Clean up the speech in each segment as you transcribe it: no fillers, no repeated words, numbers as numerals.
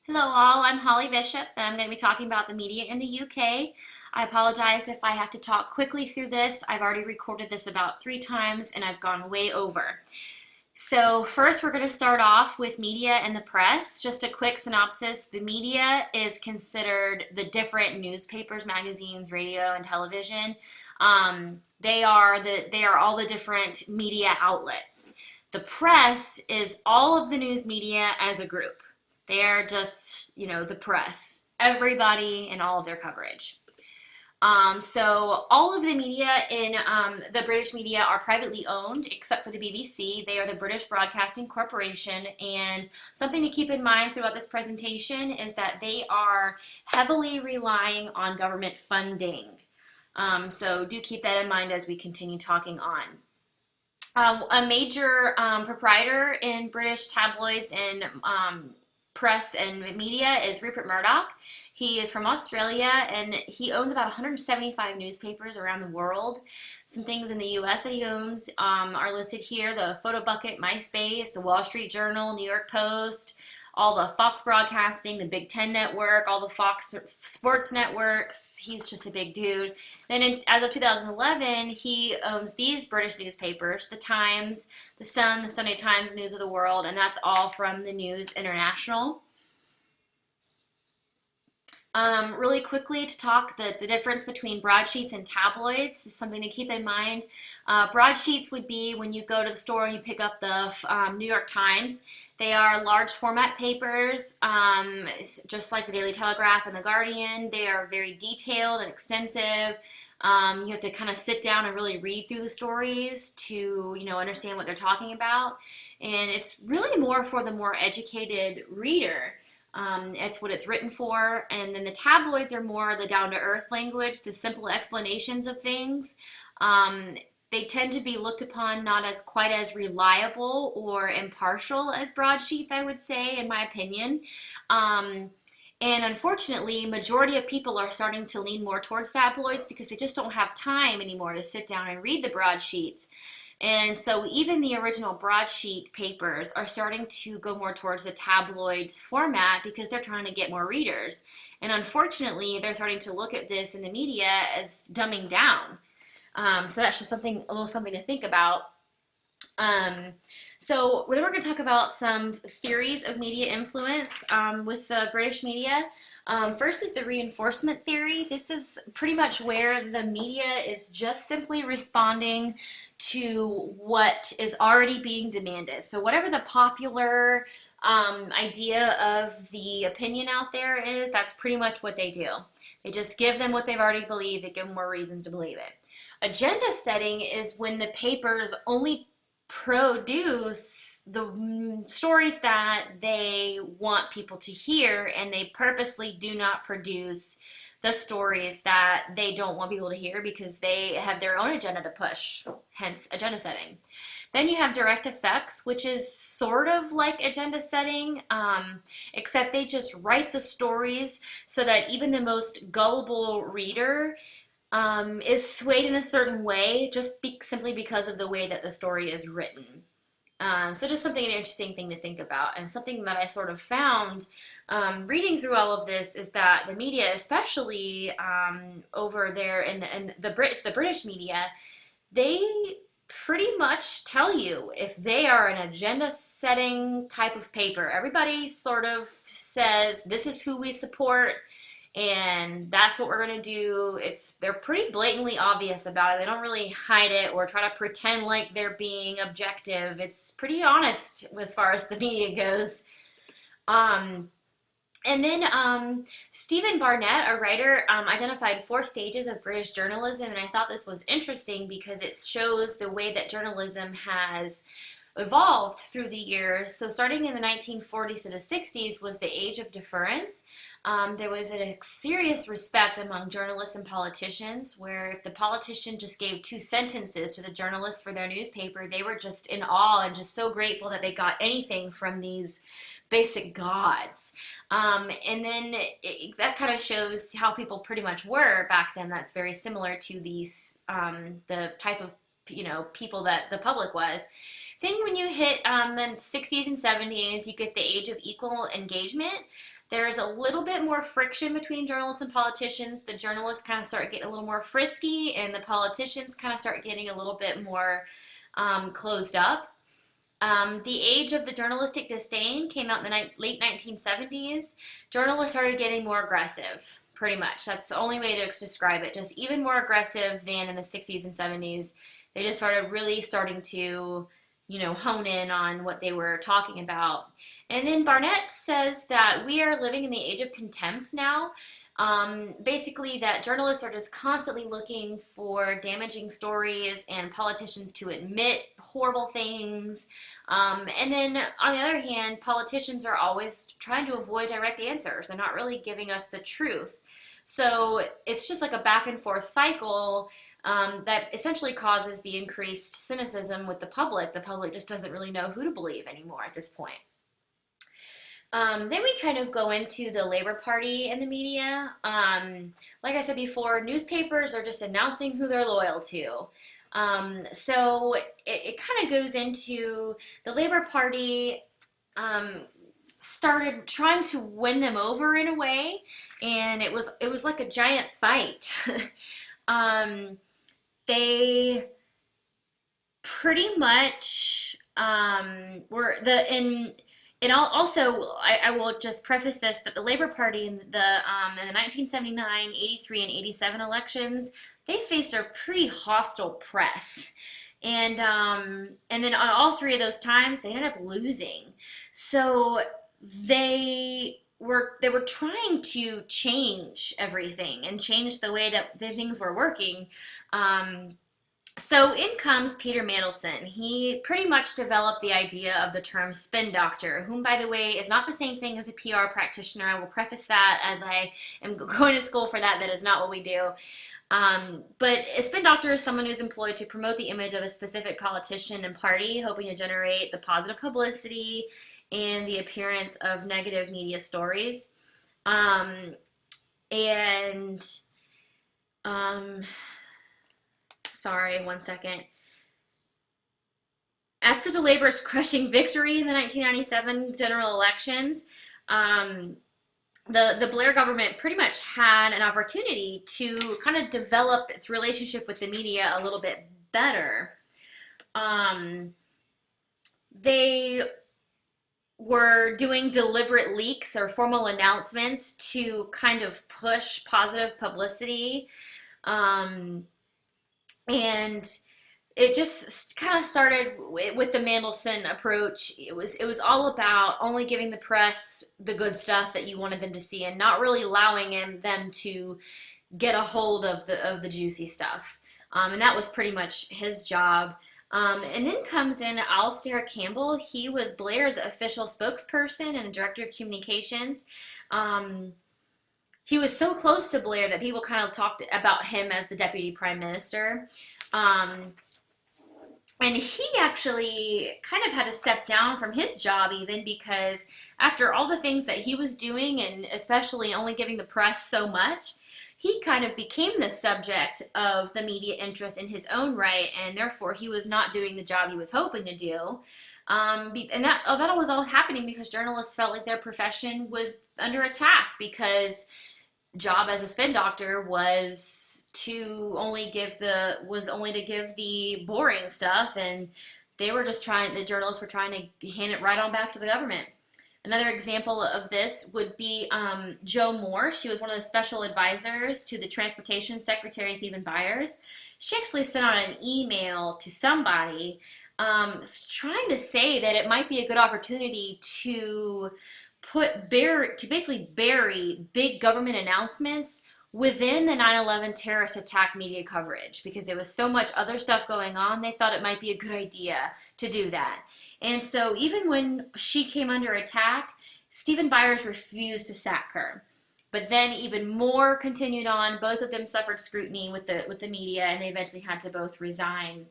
Hello, all. I'm Holly Bishop, and I'm going to be talking about the media in the UK. I apologize if I have to talk quickly through this. I've already recorded this about 3 times and I've gone way over. So, first, we're going to start off with media and the press. Just a quick synopsis: the media is considered the different newspapers, magazines, radio, and television. They are all the different media outlets. The press is all of the news media as a group. They are just, the press, everybody and all of their coverage. So all of the media in the British media are privately owned, except for the BBC. They are the British Broadcasting Corporation, and something to keep in mind throughout this presentation is that they are heavily relying on government funding. So do keep that in mind as we continue talking on. A major proprietor in British tabloids and press and media is Rupert Murdoch. He is from Australia and he owns about 175 newspapers around the world. Some things in the US that he owns are listed here: the Photobucket, MySpace, the Wall Street Journal, New York Post, all the Fox Broadcasting, the Big Ten Network, all the Fox Sports networks. He's just a big dude. Then as of 2011, he owns these British newspapers: The Times, The Sun, The Sunday Times, News of the World, and that's all from the News International. Really quickly to talk the difference between broadsheets and tabloids is something to keep in mind. Broadsheets would be when you go to the store and you pick up the New York Times. They are large format papers, just like the Daily Telegraph and the Guardian. They are very detailed and extensive. You have to kind of sit down and really read through the stories to, understand what they're talking about. And it's really more for the more educated reader. It's what it's written for. And then the tabloids are more the down-to-earth language, the simple explanations of things. They tend to be looked upon not as quite as reliable or impartial as broadsheets, I would say, in my opinion. And unfortunately, majority of people are starting to lean more towards tabloids because they just don't have time anymore to sit down and read the broadsheets. And so even the original broadsheet papers are starting to go more towards the tabloid format because they're trying to get more readers. And unfortunately, they're starting to look at this in the media as dumbing down. So that's just a little something to think about. So then we're going to talk about some theories of media influence with the British media. First is the reinforcement theory. This is pretty much where the media is just simply responding to what is already being demanded. So whatever the popular idea of the opinion out there is, that's pretty much what they do. They just give them what they've already believed. They give them more reasons to believe it. Agenda setting is when the papers only produce the stories that they want people to hear, and they purposely do not produce the stories that they don't want people to hear because they have their own agenda to push, hence agenda setting. Then you have direct effects, which is sort of like agenda setting, except they just write the stories so that even the most gullible reader is swayed in a certain way just simply because of the way that the story is written. So just an interesting thing to think about, and something that I sort of found reading through all of this is that the media, especially over there in the British media, they pretty much tell you if they are an agenda setting type of paper. Everybody sort of says this is who we support and that's what we're going to do. They're pretty blatantly obvious about it. They don't really hide it or try to pretend like they're being objective. It's pretty honest as far as the media goes. And then Stephen Barnett, a writer, identified 4 stages of British journalism, and I thought this was interesting because it shows the way that journalism has evolved through the years. So starting in the 1940s to the 60s was the age of deference. There was a serious respect among journalists and politicians, where if the politician just gave 2 sentences to the journalists for their newspaper, they were just in awe and just so grateful that they got anything from these basic gods. And then that kind of shows how people pretty much were back then. That's very similar to the type of people that the public was. Then when you hit the 60s and 70s, you get the age of equal engagement. There's a little bit more friction between journalists and politicians. The journalists kind of start getting a little more frisky, and the politicians kind of start getting a little bit more closed up. The age of the journalistic disdain came out in the late 1970s. Journalists started getting more aggressive, pretty much. That's the only way to describe it. Just even more aggressive than in the 60s and 70s. They just started really starting to, hone in on what they were talking about. And then Barnett says that we are living in the age of contempt now. Basically, that journalists are just constantly looking for damaging stories and politicians to admit horrible things. And then, on the other hand, politicians are always trying to avoid direct answers. They're not really giving us the truth. So it's just like a back and forth cycle that essentially causes the increased cynicism with the public. The public just doesn't really know who to believe anymore at this point. Then we kind of go into the Labor Party and the media. Like I said before, newspapers are just announcing who they're loyal to. So it kind of goes into the Labor Party started trying to win them over in a way, and it was like a giant fight. They pretty much were the in. And also, I will just preface this that the Labor Party in the 1979, 83, and 87 elections, they faced a pretty hostile press. And then on all three of those times, they ended up losing. So they were trying to change everything and change the way that the things were working. So in comes Peter Mandelson. He pretty much developed the idea of the term spin doctor, whom, by the way, is not the same thing as a PR practitioner. I will preface that, as I am going to school for that. That is not what we do. But a spin doctor is someone who's employed to promote the image of a specific politician and party, hoping to generate the positive publicity and the appearance of negative media stories. And Sorry, one second. After the Labor's crushing victory in the 1997 general elections, the Blair government pretty much had an opportunity to kind of develop its relationship with the media a little bit better. They were doing deliberate leaks or formal announcements to kind of push positive publicity. And it just kind of started with the Mandelson approach. It was all about only giving the press the good stuff that you wanted them to see, and not really allowing them to get a hold of the juicy stuff. And that was pretty much his job. And then comes in Alastair Campbell. He was Blair's official spokesperson and director of communications. He was so close to Blair that people kind of talked about him as the deputy prime minister. And he actually kind of had to step down from his job even, because after all the things that he was doing, and especially only giving the press so much, he kind of became the subject of the media interest in his own right, and therefore he was not doing the job he was hoping to do. And that was all happening because journalists felt like their profession was under attack, because job as a spin doctor was only to give the boring stuff, and the journalists were trying to hand it right on back to the government. Another example of this would be Jo Moore. She was one of the special advisors to the Transportation Secretary, Stephen Byers. She actually sent out an email to somebody trying to say that it might be a good opportunity to basically bury big government announcements within the 9/11 terrorist attack media coverage, because there was so much other stuff going on. They thought it might be a good idea to do that. And so even when she came under attack, Stephen Byers refused to sack her. But then even more continued on. Both of them suffered scrutiny with the media, and they eventually had to both resign.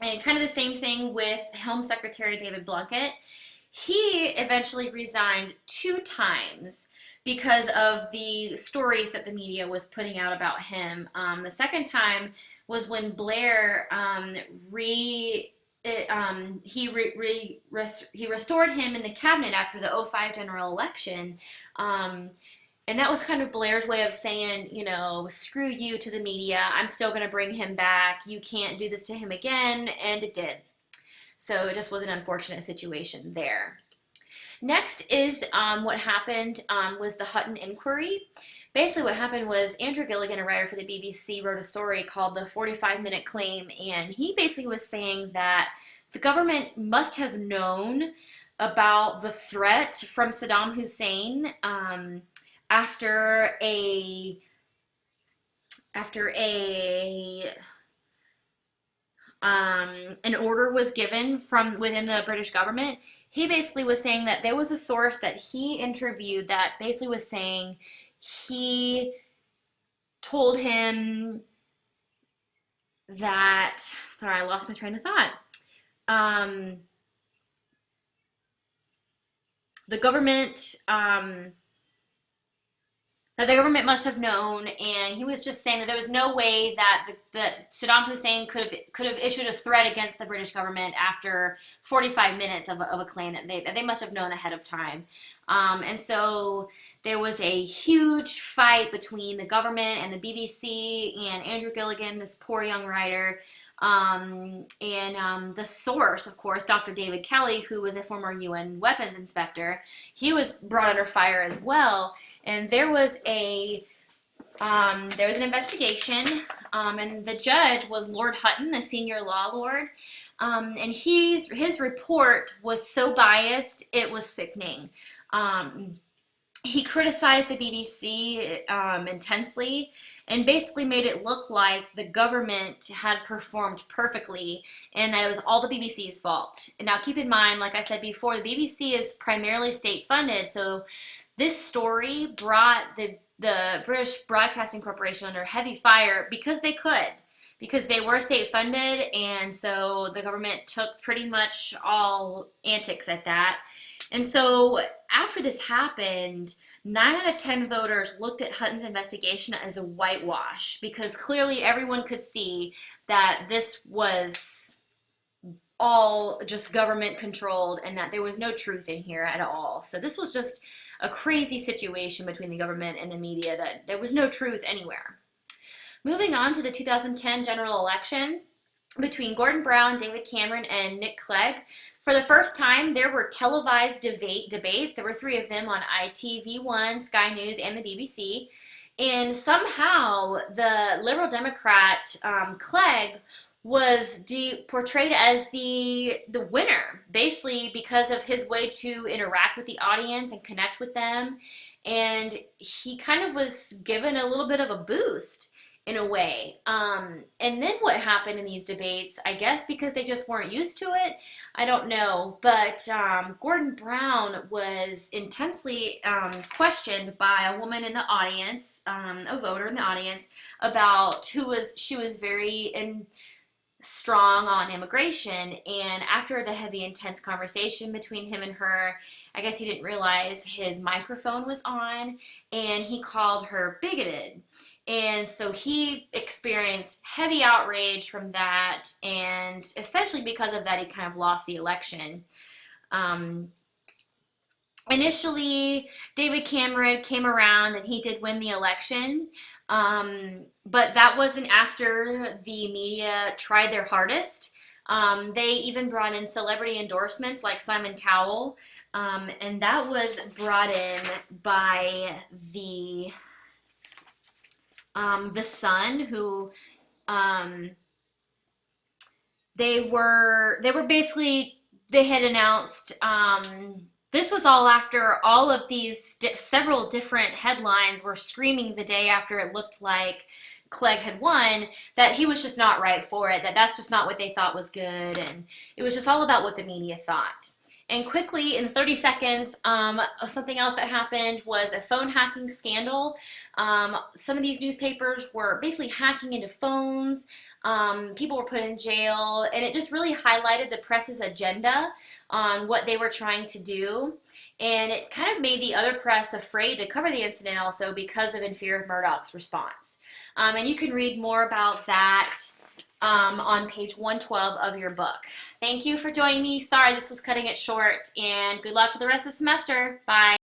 And kind of the same thing with Home Secretary David Blunkett. He eventually resigned 2 times because of the stories that the media was putting out about him. The second time was when Blair he restored him in the cabinet after the '05 general election. Um, and that was kind of Blair's way of saying, you know, screw you to the media. I'm still going to bring him back. You can't do this to him again. And it did. So it just was an unfortunate situation there. Next is what happened was the Hutton Inquiry. Basically, what happened was Andrew Gilligan, a writer for the BBC, wrote a story called The 45-Minute Claim, and he basically was saying that the government must have known about the threat from Saddam Hussein after a after a an order was given from within the British government. He basically was saying that there was a source that he interviewed that basically was saying he told him that, sorry, I lost my train of thought. The government, that the government must have known, and he was just saying that there was no way that Saddam Hussein could have issued a threat against the British government after 45 minutes of a claim that they must have known ahead of time. And so there was a huge fight between the government and the BBC and Andrew Gilligan, this poor young writer. And the source, of course, Dr. David Kelly, who was a former UN weapons inspector, he was brought under fire as well. And there was an investigation, and the judge was Lord Hutton, a senior law lord. And his report was so biased, it was sickening. He criticized the BBC intensely and basically made it look like the government had performed perfectly and that it was all the BBC's fault. And now keep in mind, like I said before, the BBC is primarily state funded, so this story brought the British Broadcasting Corporation under heavy fire because they could. Because they were state funded, and so the government took pretty much all antics at that. And so after this happened, 9 out of 10 voters looked at Hutton's investigation as a whitewash because clearly everyone could see that this was all just government controlled and that there was no truth in here at all. So this was just a crazy situation between the government and the media, that there was no truth anywhere. Moving on to the 2010 general election between Gordon Brown, David Cameron, and Nick Clegg. For the first time, there were televised debates. There were 3 of them on ITV1, Sky News, and the BBC. And somehow, the Liberal Democrat Clegg was portrayed as the winner, basically because of his way to interact with the audience and connect with them. And he kind of was given a little bit of a boost in a way. And then what happened in these debates, I guess because they just weren't used to it, I don't know. But Gordon Brown was intensely questioned by a woman in the audience, a voter in the audience, about she was very strong on immigration. And after the heavy, intense conversation between him and her, I guess he didn't realize his microphone was on, and he called her bigoted. And so he experienced heavy outrage from that, and essentially because of that, he kind of lost the election. Initially, David Cameron came around and he did win the election, but that wasn't after the media tried their hardest. They even brought in celebrity endorsements like Simon Cowell, and that was brought in by the Sun, who they were basically, they had announced, this was all after all of these several different headlines were screaming the day after it looked like Clegg had won, that he was just not right for it, that's just not what they thought was good, and it was just all about what the media thought. And quickly, in 30 seconds, something else that happened was a phone hacking scandal. Some of these newspapers were basically hacking into phones. People were put in jail, and it just really highlighted the press's agenda on what they were trying to do. And it kind of made the other press afraid to cover the incident also because of in fear of Murdoch's response. And you can read more about that on page 112 of your book. Thank you for joining me. Sorry this was cutting it short, and good luck for the rest of the semester. Bye.